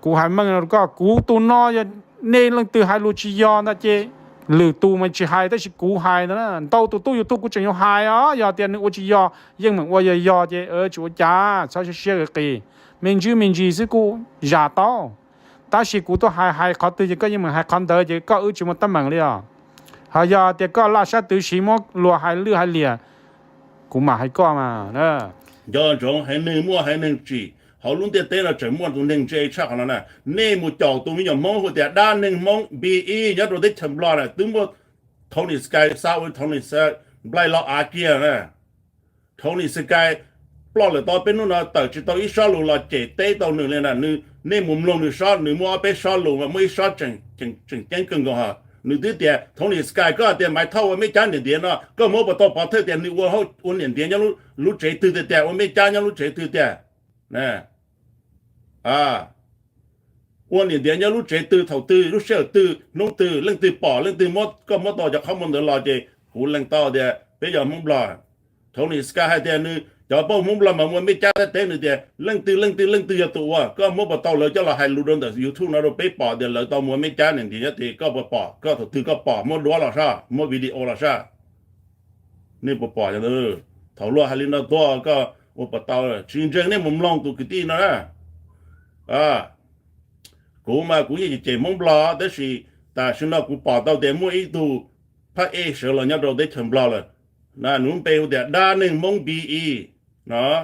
กูหายมั่งแล้วก็กูตัวนอจะเนลังตือหายลูชิยอนะเจหรือตูมันจะหายแต่ชิกูหายนะเต้าตัวตู้อยู่ตู้กูจะยอหายอ๋อยอเตียนนึกว่าจะยอยังเหมือนว่ายอเจจูจ้าชอบเชื่อกี่明知是กูgiả tao ta chỉกูตัวหายเขาตัวจะก็ยังเหมือนหายคอนเดอร์จะก็จิมันตั้งมั่งเลยอ่ะหายาเดี๋ยวก็ลาชาตัวชิมกลัวหายเลือหายเหลี่ยกูมาหายก็มาเนอะยอจงให้หนึ่งมั่วให้หนึ่งจีเขาลุ้นเตะเตะเราจะมั่วตัวหนึ่งเจชักขนาดนั้นเน่มูจ่อตัวมีอย่างมองหัวแต่ด้านหนึ่งมองบีอียัดเราได้ทำรอดนะตึงว่าโทนี่สกายซาวิโทนี่สไบลล็อกอาเกียนะโทนี่สกายปลอดเลยตอนเป็นนู่นนะแต่จะต้องอีชอลลูเราเจเตะตัวหนึ่งเลยนะนึงเน่มุมลงหนึ่งชอตหนึ่งมัวไปชอลลูมันไม่ชอตจังแกงกึ่งก็ฮะหนึ่งที่เดียโทนี่สกายก็เดียไม่เท่าว่าไม่จ้างเดียนะก็มัวไปต่อพอเธอเดียนึกว่าเขาอุ่นเดียยังรู้เจตื่นเดียว่าไม่จ้างยังรู้เจตื่นเดียนะวันนี้เดี๋ยวจะรู้เจตื่นเท่าตื่นรู้เชื่อตื่นน้องตื่นเรื่องตื่นป่อเรื่องตื่นมดก็มดต่อจากข้ามมันเดือดรอเจหูเรื่องต่อเดียไปอย่างมุ่งบลาเท่านี้สกายให้เดียนึงจะป้องมุ่งบลามันไม่จ้าแต่เต้นเดียเรื่องตื่นตัวก็มดต่อเลยจะเราให้รู้เรื่องแต่ยูทูบเราไปป่อเดียวเลยต่อมันไม่จ้าหนึ่งทีนี้ทีก็ป่อก็ตื่นก็ป่อมดรัวเราใช่มดวิดีโอเราใช่นี่ป่อจะเลยเท่ารัวให้ลินตัวก็ว่าป่อต่อจริงๆเนี่ยมุมลองตัวกี่ทีนะกูมากูยังจะเจมงบลาแต่是แต่ฉันน่ะกูป่า到เดมวยตัวพระเอกเสือเราเนี่ยเราได้ทำบลาเลยนะนุ่มเปลเดียด้านหนึ่งมงบีอีเนาะ